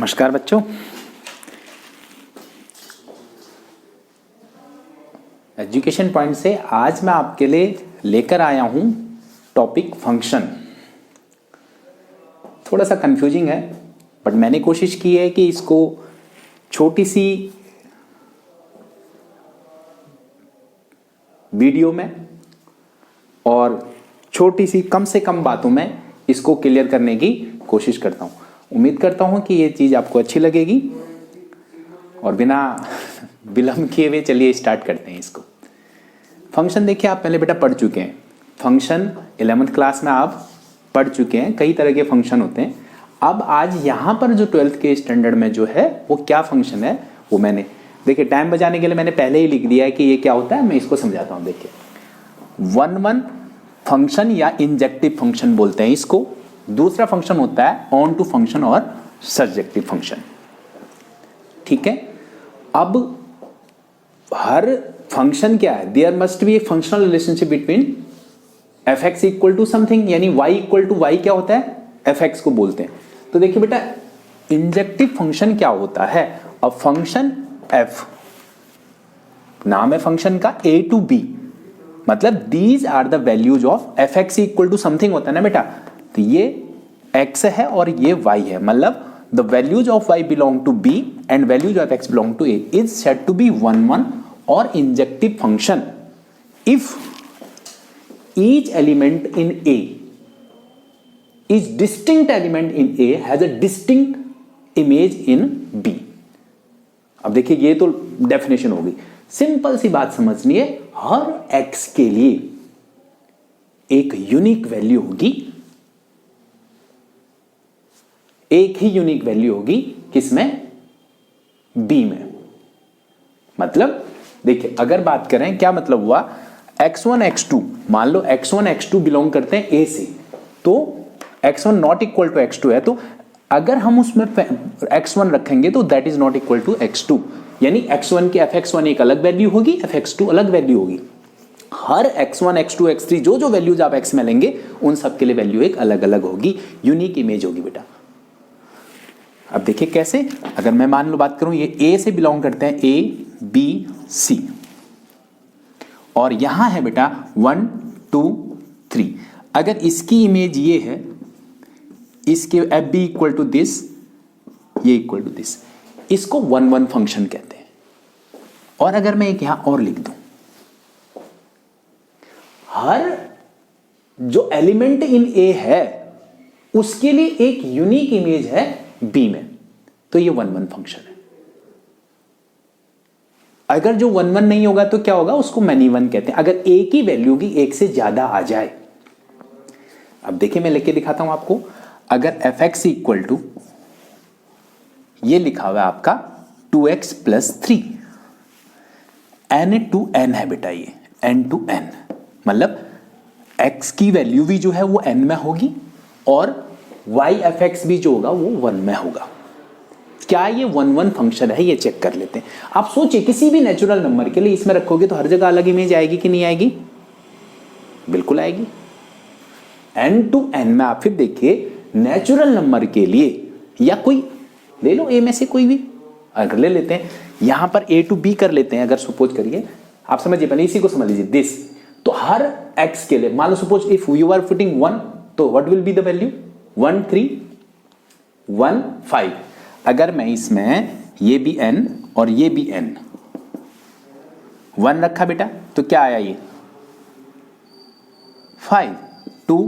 नमस्कार बच्चों। Education point से आज मैं आपके लिए लेकर आया हूं टॉपिक फंक्शन। थोड़ा सा कंफ्यूजिंग है बट मैंने कोशिश की है कि इसको छोटी सी वीडियो में और छोटी सी कम से कम बातों में इसको क्लियर करने की कोशिश करता हूं। उम्मीद करता हूं कि ये चीज़ आपको अच्छी लगेगी और बिना विलंब किए हुए चलिए स्टार्ट करते हैं इसको। फंक्शन देखिए, आप पहले बेटा पढ़ चुके हैं फंक्शन। 11th क्लास में आप पढ़ चुके हैं, कई तरह के फंक्शन होते हैं। अब आज यहाँ पर जो 12th के स्टैंडर्ड में जो है वो क्या फंक्शन है वो मैंने देखिए टाइम बचाने के लिए मैंने पहले ही लिख दिया है कि ये क्या होता है। मैं इसको समझाता हूँ। देखिए 1 फंक्शन या इंजेक्टिव फंक्शन बोलते हैं इसको। दूसरा फंक्शन होता है ऑन टू फंक्शन और सर्जेक्टिव फंक्शन। ठीक है। अब हर फंक्शन क्या है, there must be a functional relationship between f x equal to something, यानी वाई इक्वल टू वाई क्या होता है, एफ एक्स को बोलते हैं। तो देखिए बेटा इंजेक्टिव फंक्शन क्या होता है। अब फंक्शन एफ, नाम है फंक्शन का ए टू बी, मतलब these are the values of f x equal to something होता है ना बेटा। तो ये x है और ये y है, मतलब the values of y belong to b and values of x belong to a is said to be 1 और injective function if each element in a is distinct element in a has a distinct image in b। अब देखिए ये तो definition होगी, simple सी बात समझनी है। हर x के लिए एक यूनिक वैल्यू होगी, एक ही यूनिक वैल्यू होगी किसमें, b में। मतलब देखिए अगर बात करें क्या मतलब हुआ, x1 x2, मान लो x1 x2 बिलोंग करते हैं a से, तो x1 not equal to x2 है, तो अगर हम उसमें x1 रखेंगे तो that is not equal to x2, यानी x1 की fx1 एक अलग वैल्यू होगी, fx2 अलग वैल्यू होगी। हर x1 x2 x3 जो जो वैल्यूज आप x में लेंगे उन सब के लिए वैल्यू एक अलग अलग होगी, यूनिक इमेज होगी बेटा। अब देखिए कैसे, अगर मैं मान लो बात करूं, ये A से बिलोंग करते हैं, A B C, और यहां है बेटा 1 2 3। अगर इसकी इमेज ये है, इसके F B equal to this, ये इक्वल टू दिस, इसको 1 फंक्शन कहते हैं। और अगर मैं एक यहां और लिख दूं, हर जो एलिमेंट इन A है उसके लिए एक यूनिक इमेज है B में, तो ये 1 फंक्शन है। अगर जो 1 नहीं होगा तो क्या होगा, उसको मैनी वन कहते हैं, अगर A की वैल्यू भी एक से ज्यादा आ जाए। अब देखिए मैं लिख के दिखाता हूं आपको। अगर एफ एक्स इक्वल टू, ये लिखा हुआ है आपका 2x + 3, n टू n है बेटा, ये n टू n, मतलब x की वैल्यू भी जो है वो n में होगी और y एफ एक्स भी जो होगा वो 1 में होगा। क्या ये 1 फंक्शन है, ये चेक कर लेते हैं। आप सोचिए किसी भी नेचुरल नंबर के लिए इसमें रखोगे तो हर जगह अलग इमेज आएगी कि नहीं आएगी, बिल्कुल आएगी। n टू n में आप फिर देखिए नेचुरल नंबर के लिए, या कोई ले लो a में से कोई भी, अगर ले लेते हैं यहां पर a टू b कर लेते हैं, अगर सपोज करिए, आप समझिए पहले इसी को समझ लीजिए दिस, तो हर x के लिए मान लो suppose if you are putting 1, तो what will be the value, 1 3 1 5। अगर मैं इसमें ये भी n और ये भी n 1 रखा बेटा, तो क्या आया ये 5 2,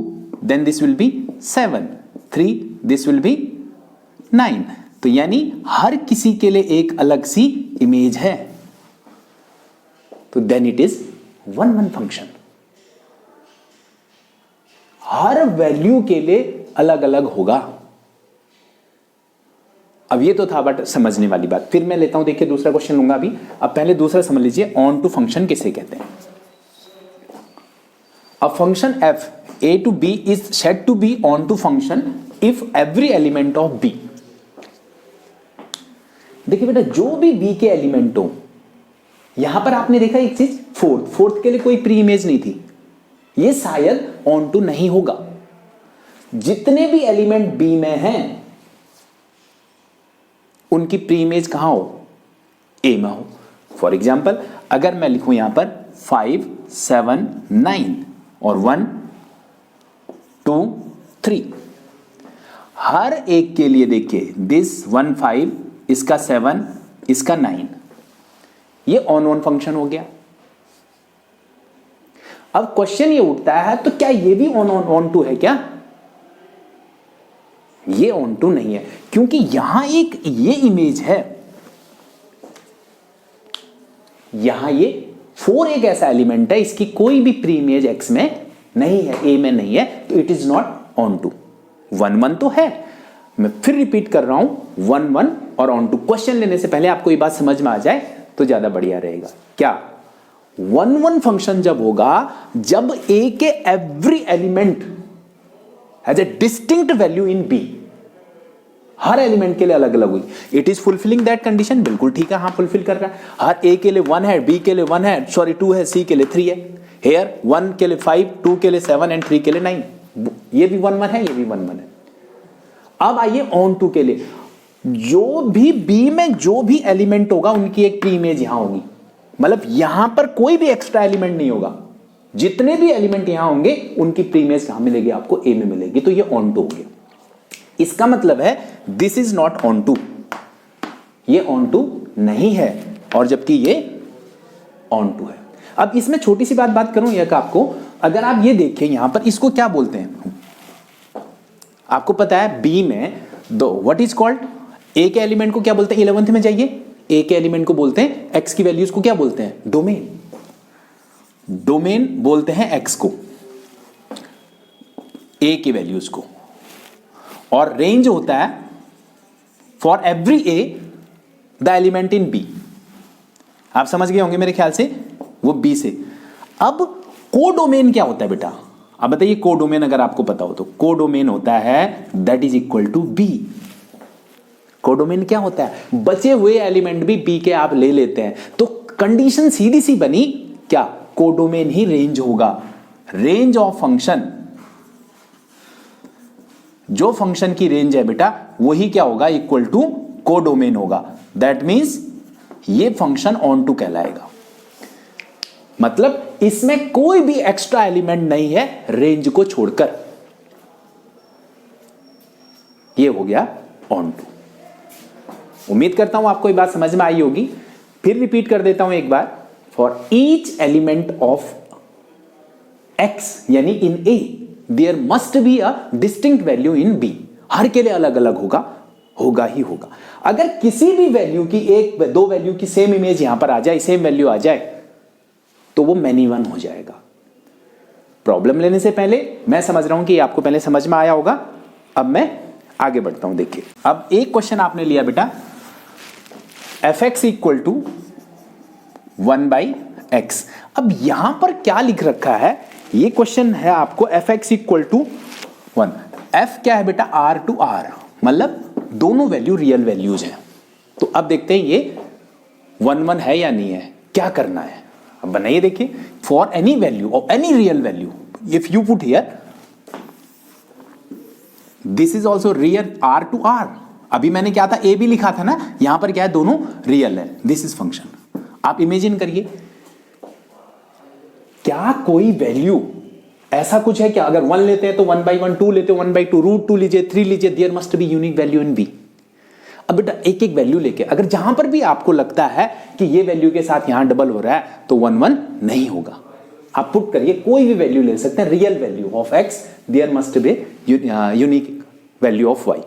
then this will be 7 3, this will be 9। तो यानी हर किसी के लिए एक अलग सी इमेज है, तो देन इट इज 1 फंक्शन। हर वैल्यू के लिए अलग अलग होगा। अब ये तो था बट समझने वाली बात। फिर मैं लेता हूं, देखिए दूसरा क्वेश्चन लूंगा अभी। अब पहले दूसरा समझ लीजिए, ऑन टू फंक्शन किसे कहते हैं। A function f a to b is said to be on to function if every element of b, देखिए बेटा जो भी b के एलिमेंट हो, यहां पर आपने देखा एक चीज, फोर्थ के लिए कोई प्री इमेज नहीं थी, ये शायद ऑन टू नहीं होगा। जितने भी एलिमेंट बी में हैं उनकी प्री इमेज कहां हो, ए में हो। फॉर एग्जाम्पल अगर मैं लिखूं यहां पर 5 7 9 और 1 2 3, हर एक के लिए देखिए दिस 1 5, इसका 7, इसका 9, ये ऑन वन फंक्शन हो गया। अब क्वेश्चन ये उठता है तो क्या ये भी ऑन टू है क्या? ये ऑन टू नहीं है, क्योंकि यहां एक ये इमेज है, यहां ये 4 एक ऐसा एलिमेंट है, इसकी कोई भी प्री इमेज एक्स में नहीं है, ए में नहीं है, तो it is not onto. 1 1 तो है, मैं फिर रिपीट कर रहा हूं 1 1 और ऑन टू। क्वेश्चन लेने से पहले आपको ये बात समझ में आ जाए तो ज्यादा बढ़िया रहेगा। क्या 1 1 फंक्शन जब होगा जब ए के every element has a distinct value in B, हर एलिमेंट के लिए अलग अलग हुई। It is fulfilling that condition, बिल्कुल ठीक है, हाँ फुलफिल कर रहा है। हर ए के लिए 1 है, बी के लिए 1 है, सॉरी 2 है, सी के लिए 3 है। हेयर 1 के लिए 5, 2 के लिए 7 एंड 3 के लिए 9। ये भी 1 1 है, ये भी 1 1 है। अब आइए ऑन टू के लिए, जो भी बी में जो भी एलिमेंट होगा उनकी एक प्री इमेज यहां होगी, मतलब यहां पर कोई भी एक्स्ट्रा एलिमेंट नहीं होगा, जितने भी एलिमेंट यहां होंगे उनकी प्री इमेज कहां मिलेगी आपको, ए में मिलेगी, तो ये ऑन टू हो गया। इसका मतलब है this is not onto, ये ऑन टू नहीं है, और जबकि ये ऑन टू है। अब इसमें छोटी सी बात करूं एक आपको, अगर आप ये देखें यहां पर इसको क्या बोलते हैं, आपको पता है बी में दो व्हाट इज कॉल्ड, ए के एलिमेंट को क्या बोलते हैं, 11th में जाइए, ए के एलिमेंट को बोलते हैं, एक्स की वैल्यूज को क्या बोलते हैं, डोमेन। डोमेन बोलते हैं एक्स को, ए की वैल्यूज को, और रेंज होता है for every A the element in B. आप समझ गए होंगे मेरे ख्याल से, वो बी से। अब कोडोमेन क्या होता है बेटा, अब बताइए कोडोमेन अगर आपको पता हो तो। कोडोमेन होता है that is equal to B. Codomain क्या होता है, बचे हुए एलिमेंट भी बी के आप ले लेते हैं, तो कंडीशन सीधी सी बनी क्या, कोडोमेन ही रेंज होगा। रेंज ऑफ फंक्शन, जो फंक्शन की रेंज है बेटा वही क्या होगा, इक्वल टू कोडोमेन होगा। दैट मींस ये फंक्शन ऑन टू कहलाएगा, मतलब इसमें कोई भी एक्स्ट्रा एलिमेंट नहीं है रेंज को छोड़कर, ये हो गया ऑन टू। उम्मीद करता हूं आपको ये बात समझ में आई होगी। फिर रिपीट कर देता हूं एक बार, for each element of x यानी in A there must be a distinct value in B. हर के लिए अलग अलग होगा ही होगा। अगर किसी भी वैल्यू की एक दो वैल्यू की सेम इमेज यहां पर आ जाए, सेम वैल्यू आ जाए, तो वो मैनी वन हो जाएगा। प्रॉब्लम लेने से पहले मैं समझ रहा हूं कि आपको पहले समझ में आया होगा। अब मैं आगे बढ़ता हूं। देखिए अब एक क्वेश्चन आपने लिया बेटा, F x equal to 1/x। अब यहां पर क्या लिख रखा है, ये क्वेश्चन है आपको, F x equal to 1। F क्या है बेटा, आर टू आर, मतलब दोनों वैल्यू रियल वैल्यूज हैं। तो अब देखते हैं ये 1 1 है या नहीं है, क्या करना है। अब बनाइए, देखिए फॉर एनी वैल्यू और any real value if you put here this is also real R to R. अभी मैंने क्या था, ए भी लिखा था ना, यहां पर क्या है, दोनों रियल है। This is function. आप इमेजिन करिए, क्या कोई वैल्यू ऐसा कुछ है क्या, अगर 1 लेते हैं तो 1/1, 2 लेते हो 1/2, √2 लीजिए, 3 लीजिए, there must be unique value in B. अब बेटा एक एक वैल्यू लेके अगर जहां पर भी आपको लगता है कि ये वैल्यू के साथ यहां डबल हो रहा है, तो 1 1 नहीं होगा। आप पुट करिए, कोई भी वैल्यू ले सकते हैं, real value of X there must be unique value of Y.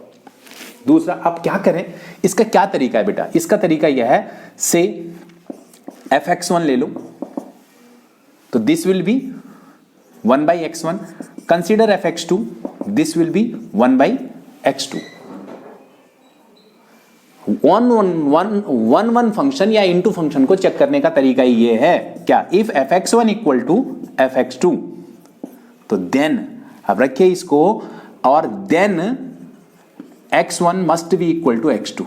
दूसरा आप क्या करें, इसका क्या तरीका है बेटा, इसका तरीका यह है, से fx1 ले लो, तो this will B 1/x1। Consider fx2, this will B 1/x2। 1 function या इनटू फंक्शन को चेक करने का तरीका ये है क्या, if fx1 equal to fx2, तो देन अब रखिए इसको, और then x1 must be equal to x2।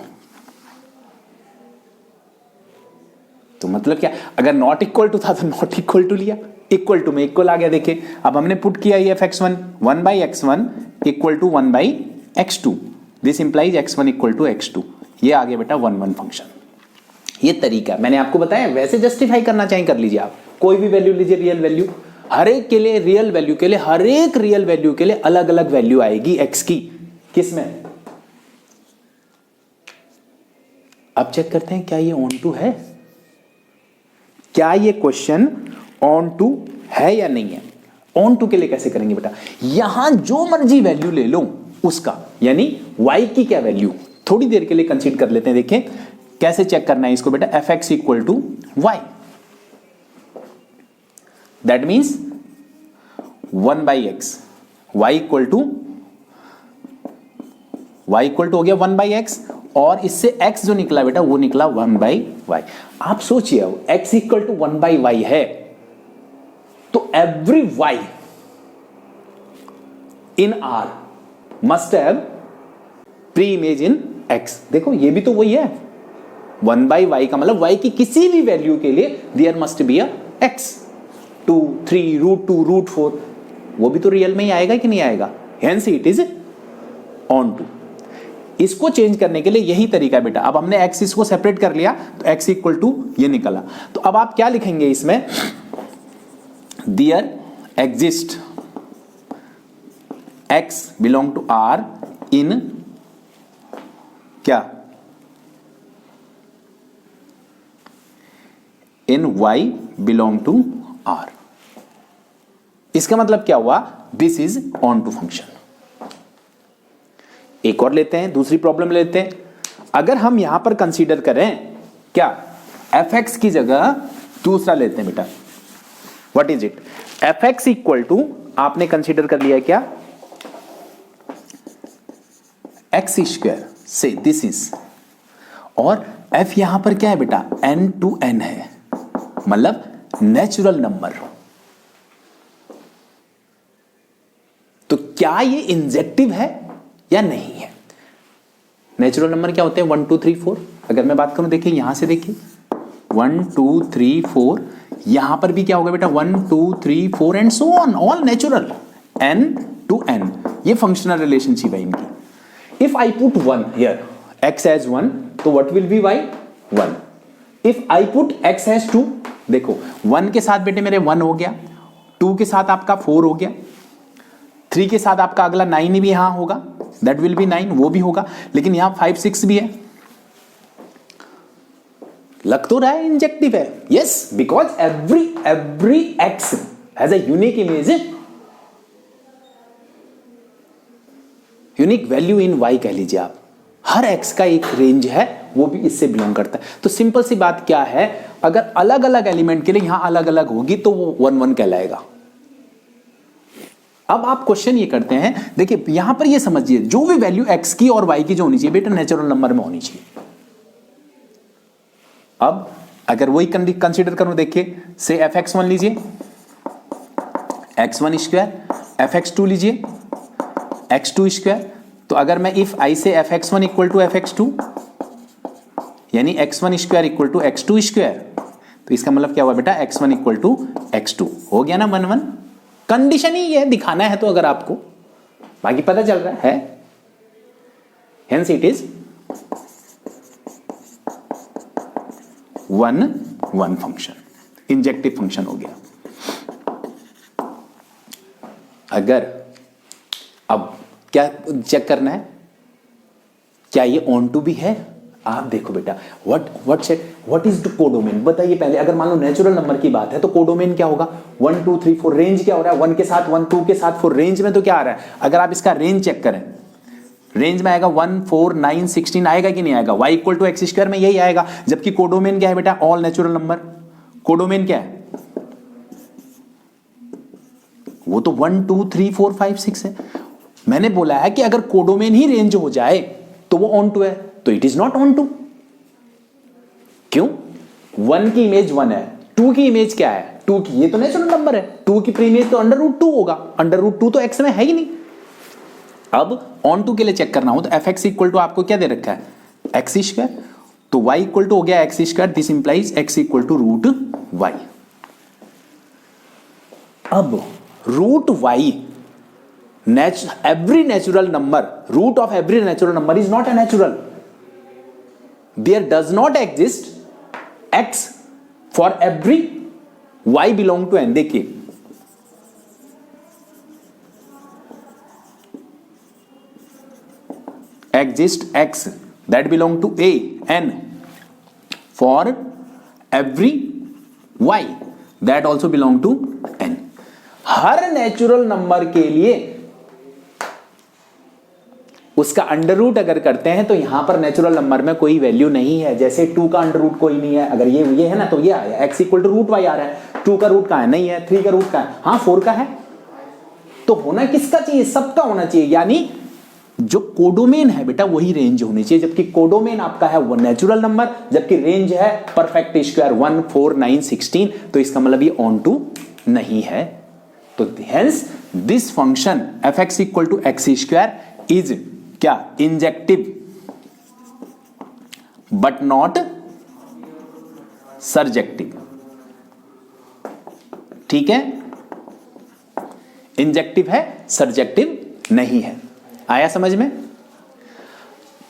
तो मतलब क्या, अगर नॉट इक्वल टू था तो नॉट इक्वल टू लिया, इक्वल टू में इक्वल आ गया। देखिए अब हमने पुट किया ये fx1 1/x1 equal to 1/x2, this implies x1 equal to x2। ये आ गया बेटा 1 1 फंक्शन। ये तरीका मैंने आपको बताया, वैसे जस्टिफाई करना चाहें कर लीजिए आप, कोई भी वैल्यू लीजिए रियल वैल्यू, हर एक के लिए रियल वैल्यू के लिए, हर एक रियल वैल्यू के लिए अलग अलग वैल्यू आएगी x की। किसमें? अब चेक करते हैं क्या ये ऑन टू है, क्या ये क्वेश्चन ऑन टू है या नहीं है। ऑन टू के लिए कैसे करेंगे बेटा, यहां जो मर्जी वैल्यू ले लो उसका, यानी y की क्या वैल्यू, थोड़ी देर के लिए कंसीडर कर लेते हैं। देखें कैसे चेक करना है इसको बेटा, fx equal to y, that means 1 by X, y equal to हो गया 1 बाई एक्स, और इससे x जो निकला बेटा वो निकला 1 बाई वाई। आप सोचिए x equal to 1 by Y है, तो every y in R must have preimage in x। देखो ये भी तो वही है, 1 बाई वाई का मतलब y की किसी भी वैल्यू के लिए there must be a x, 2 3 √2 √4, वो भी तो रियल में ही आएगा कि नहीं आएगा, hence it is onto. इसको चेंज करने के लिए यही तरीका है बेटा। अब हमने x इसको सेपरेट कर लिया तो x इक्वल टू ये निकला, तो अब आप क्या लिखेंगे इसमें, there exist x belong to R in क्या, in y belong to R। इसका मतलब क्या हुआ, this is onto function. एक और लेते हैं, दूसरी प्रॉब्लम लेते हैं। अगर हम यहां पर कंसीडर करें क्या, fx की जगह दूसरा लेते हैं बेटा, what is it, fx equal to आपने कंसीडर कर लिया क्या, x स्क्वायर से दिस इज, और f यहां पर क्या है बेटा, n टू n है, मतलब नेचुरल नंबर। तो क्या ये इंजेक्टिव है या नहीं है। नेचुरल नंबर क्या होते हैं, 1 2 3 4। अगर मैं बात करूं, देखिए यहां से देखिए 1 2 3 4, यहां पर भी क्या होगा बेटा 1 2 3 4 and so on, all natural, n to n। ये फंक्शनल रिलेशनशिप है इनकी। If I put 1 here, x as 1, तो what will be y 1। If I put x as 2, देखो 1 के साथ बेटे मेरे 1 हो गया, 2 के साथ आपका 4 हो गया, 3 के साथ आपका अगला 9 भी यहां होगा, दैट विल बी 9, वो भी होगा, लेकिन यहां 5 6 भी है। लग तो रहा है इंजेक्टिव है, yes, because every X has a unique image, unique value in Y कह लीजिए आप। हर एक्स का एक रेंज है, वो भी इससे बिलोंग करता है। तो सिंपल सी बात क्या है, अगर अलग अलग एलिमेंट के लिए यहां अलग अलग होगी तो वो 1 1 कहलाएगा। अब आप क्वेश्चन ये करते हैं, देखिए यहां पर ये समझिए, जो भी वैल्यू x की और y की जो होनी चाहिए बेटा नेचुरल नंबर में होनी चाहिए। अब अगर वही कंसीडर करूं, देखिए से fx1 लीजिए, x1 स्क्वायर, fx2 लीजिए, x2 स्क्वायर। तो अगर मैं इफ आई से fx1 इक्वल टू fx2, यानी x1 square equal to x2 square, तो इसका मतलब क्या हुआ बेटा, x1 इक्वल टू x2 हो गया ना 1 1। कंडीशन ही ये दिखाना है तो अगर आपको, बाकी पता चल रहा है, hence it is 1 1 function, injective function हो गया। अगर अब क्या चेक करना है, क्या ये ऑन टू भी है। आप देखो बेटा, व्हाट इज द कोडोमेन, बताइए पहले। अगर मान लो नेचुरल नंबर की बात है तो कोडोमेन क्या होगा, 1 2 3 4, रेंज क्या हो रहा है, 1 के साथ 1, 2 के साथ 4, रेंज में तो क्या आ रहा है। अगर आप इसका रेंज चेक करें, रेंज में आएगा 1 4 9 16 आएगा कि नहीं आएगा, y equal to x square में यही आएगा। जबकि कोडोमेन क्या है बेटा, ऑल नेचुरल नंबर। कोडोमेन क्या है, वो तो 1 2 3 4 5 6 है। मैंने बोला है कि अगर कोडोमेन ही रेंज हो जाए तो वो ऑन टू है, तो it is not onto. क्यों, 1 की इमेज 1 है, 2 की इमेज क्या है, 2 की, ये तो नेचुरल नंबर है, 2 की प्री इमेज तो √2 होगा, √2 तो x में है ही नहीं। अब ऑन टू के लिए चेक करना हो तो fx इक्वल टू आपको क्या दे रखा है, x स्क्वायर, तो y इक्वल टू हो गया x square, this implies x equal to √y। अब √y, every natural number, root of every natural number is not a natural. There does not exist X for every Y belong to N. देखिए exist x that belong to a n for every y that also belong to n। Her natural number के लिए उसका under root अगर करते हैं तो यहां पर नेचुरल नंबर में कोई वैल्यू नहीं है। जैसे 2 का अंडर रूट कोई नहीं है, अगर ये है ना तो ये आया x equal to root y आ रहा है। 2 का रूट कहां है? नहीं है। 3 का रूट कहां है? हाँ 4 का है। तो होना किसका चाहिए? सबका होना चाहिए। यानी जो कोडोमेन है बेटा वही रेंज होनी चाहिए, जबकि कोडोमेन आपका है वो नेचुरल नंबर, जबकि रेंज है परफेक्ट स्क्वायर 1 4 9 16। तो इसका मतलब ये ऑन टू नहीं है। तो hence this function f x equal to x square is क्या? Injective but not surjective. ठीक है, इंजेक्टिव है, सर्जेक्टिव नहीं है। आया समझ में?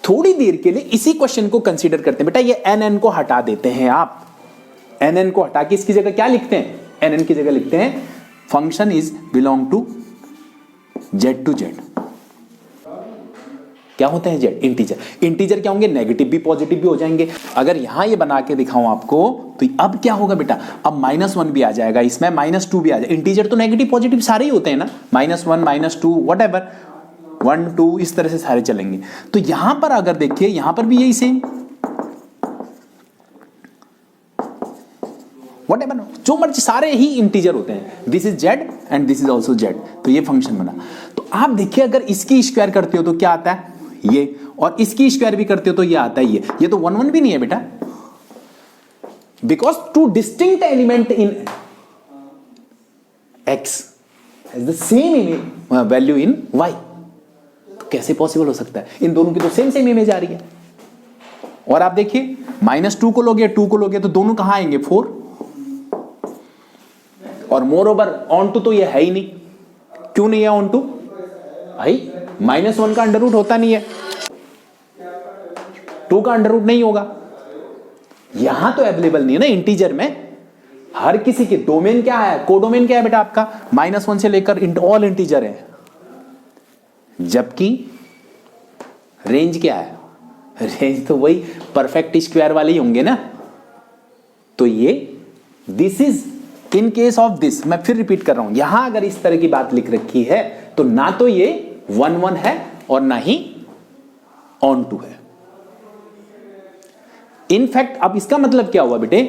थोड़ी देर के लिए इसी क्वेश्चन को कंसीडर करते हैं। बेटा ये एन एन को हटा देते हैं आप। एन एन को हटा के इसकी जगह क्या लिखते हैं? एन एन की जगह लिखते हैं function is belong to Z to Z. क्या होते हैं? Z integer. इंटीजर क्या होंगे? नेगेटिव भी पॉजिटिव भी हो जाएंगे। अगर यहां ये बना के दिखाऊं आपको तो अब क्या होगा बेटा? अब -1 भी आ जाएगा इसमें, -2 भी आ जाएगा। इंटीजर तो नेगेटिव पॉजिटिव सारे ही होते हैं ना, -1 -2 व्हाटएवर, 1 2 इस तरह से सारे चलेंगे। तो यहां पर अगर देखिए यहां पर भी यही सेम, व्हाटएवर जो मर्जी सारे ही इंटीजर होते हैं। This is Z and this is also Z. तो ये फंक्शन बना। तो आप देखिए अगर इसकी स्क्वायर करते हो तो क्या आता है? ये। और इसकी स्क्वायर भी करते हो तो ये आता है ये तो 1 1 भी नहीं है बेटा, because two distinct element in X has the same value in Y. कैसे पॉसिबल हो सकता है? इन दोनों की तो सेम इमेज आ रही है। और आप देखिए -2 को लोगे 2 को लोगे तो दोनों कहां आएंगे? 4। और मोर ओवर ऑन टू तो ये है ही नहीं। क्यों नहीं है ऑन टू? भाई -1 का अंडर रूट होता नहीं है, 2 का अंडर रूट नहीं होगा। यहां तो अवेलेबल नहीं है ना इंटीजर में। हर किसी के डोमेन क्या है? कोडोमेन क्या है बेटा आपका? -1 से लेकर ऑल इंटीजर है। जबकि रेंज क्या है? रेंज तो वही परफेक्ट स्क्वायर वाले ही होंगे ना। तो ये this is in case of this, मैं फिर रिपीट कर रहा हूं, यहां अगर इस तरह की बात लिख रखी है तो ना तो ये 1 1 है और ना ही ऑन टू है। इनफैक्ट अब इसका मतलब क्या हुआ बेटे?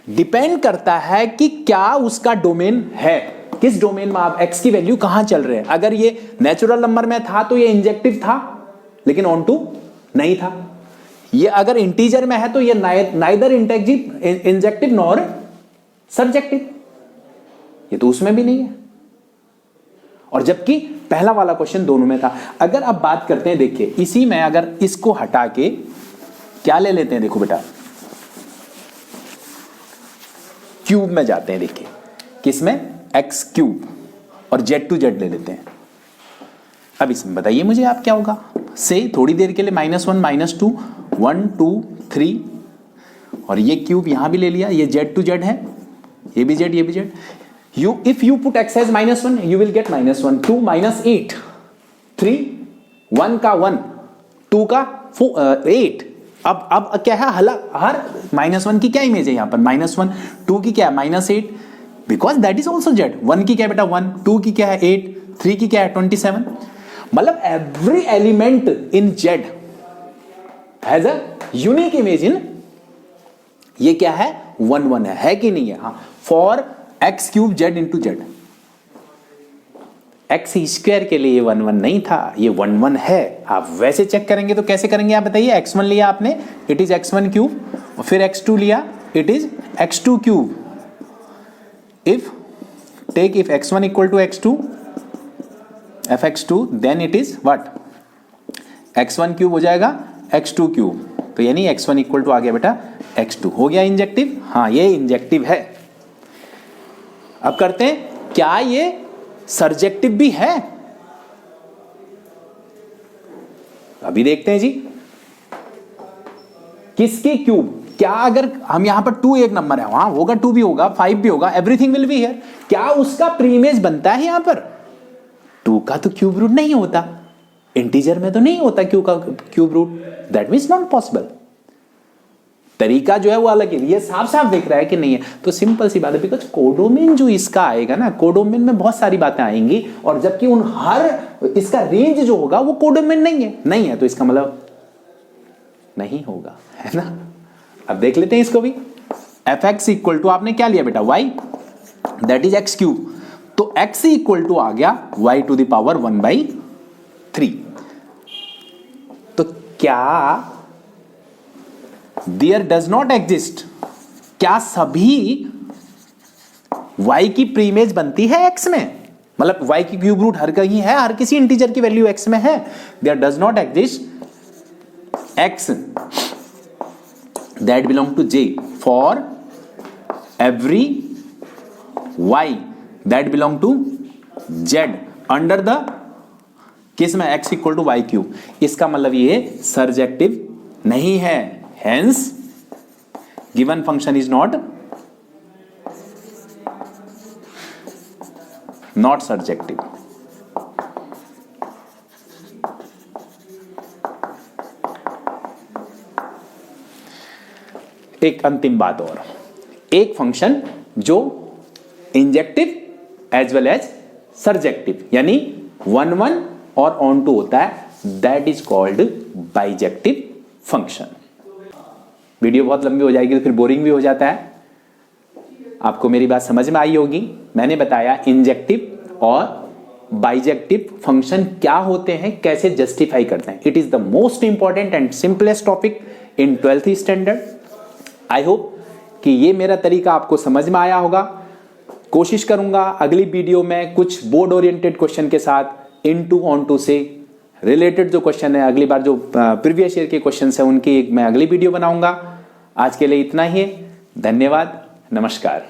डिपेंड करता है कि क्या उसका डोमेन है, किस डोमेन में आप एक्स की वैल्यू कहां चल रहे हैं। अगर ये नेचुरल नंबर में था तो ये इंजेक्टिव था लेकिन ऑन टू नहीं था। ये अगर इंटीजर में है तो ये नाइदर इंजेक्टिव नॉर सर्जेक्टिव, ये तो उसमें भी नहीं है। और जबकि पहला वाला क्वेश्चन दोनों में था। अगर अब बात करते हैं, देखिए इसी में अगर इसको हटा के क्या ले लेते हैं? देखो बेटा क्यूब में जाते हैं। देखिए किसमें? एक्स क्यूब, और जेड टू जेड ले लेते हैं। अब इसमें बताइए मुझे आप क्या होगा? से थोड़ी देर के लिए -1 -2 1 2 3, और ये क्यूब यहां भी ले लिया, ये जेड टू जेड है, ये भी जेड ये भी Z. You if you put x as -1 you will get -1 2 -8 3 1 का 1 2 का 8। अब क्या है? हर -1 की क्या इमेज है यहां पर? -1 2 की क्या है? -8, because that is also Z. 1 की क्या है बेटा? 1 2 की क्या है? 8 3 की क्या है? 27। मतलब every element in Z has a unique image in, ये क्या है? 1 1 है कि नहीं है? हाँ, for x cube Z into Z. X square के लिए ये 1 1 नहीं था, ये 1 1 है। आप वैसे चेक करेंगे तो कैसे करेंगे आप बताइए? x1 लिया आपने, इट इज x1 क्यूब, और फिर x2 लिया, it is x2 cube. If take if x1 equal to x2 fx2 then it is what? x1 cube हो जाएगा x2 क्यूब। तो यानी x1 इक्वल टू आ गया बेटा x2। हो गया इंजेक्टिव? हाँ ये इंजेक्टिव है। अब करते हैं, क्या ये सर्जेक्टिव भी है? अभी देखते हैं जी। किसके क्यूब? क्या अगर हम यहां पर 2 एक नंबर है, वहां होगा 2 भी होगा, 5 भी होगा, एवरीथिंग विल बी हियर, क्या उसका प्रीमेज बनता है? यहां पर 2 का तो क्यूब रूट नहीं होता, इंटीजर में तो नहीं होता क्यू का cube root, that means not possible. तरीका जो है वो अलग है, ये साफ साफ दिख रहा है कि नहीं है। तो सिंपल सी बात है, बिकॉज कोडोमेन जो इसका आएगा ना, कोडोमेन में बहुत सारी बातें आएंगी, और जबकि उन हर इसका रेंज जो होगा वो कोडोमेन नहीं है तो इसका मतलब नहीं होगा, है ना। अब देख लेते हैं इसको भी। एफ एक्स इक्वल टू आपने क्या लिया बेटा, Y, that is X cube, तो एक्स इक्वल टू आ गया वाई टू द पावर 1/3। तो क्या देयर डज नॉट एग्जिस्ट, क्या सभी y की प्रीमेज बनती है x में? मतलब y की क्यूब रूट हर कहीं है, हर किसी इंटीजर की वैल्यू x में है। There does not exist x that belong to j for every y that belong to z under the किस में x equal to Y cube. इसका मतलब ये सर्जेक्टिव नहीं है, hence given function is not surjective। एक अंतिम बात और, एक फंक्शन जो injective as well as surjective यानी 1 और ऑन टू होता है, that is called bijective function. Video बहुत लंबी हो जाएगी तो फिर बोरिंग भी हो जाता है। आपको मेरी बात समझ में आई होगी। मैंने बताया इंजेक्टिव और बाइजेक्टिव फंक्शन क्या होते हैं, कैसे जस्टिफाई करते हैं। It is the most important and simplest topic in 12th standard. I hope कि ये मेरा तरीका आपको समझ में आया होगा। कोशिश करूंगा अगली वीडियो में कुछ बोर्ड ओरिएंटेड क्वेश्चन के साथ इनटू ऑन टू से रिलेटेड जो क्वेश्चन है, अगली बार जो प्रीवियस ईयर के क्वेश्चन है उनकी एक मैं अगली वीडियो बनाऊंगा। आज के लिए इतना ही है। धन्यवाद, नमस्कार।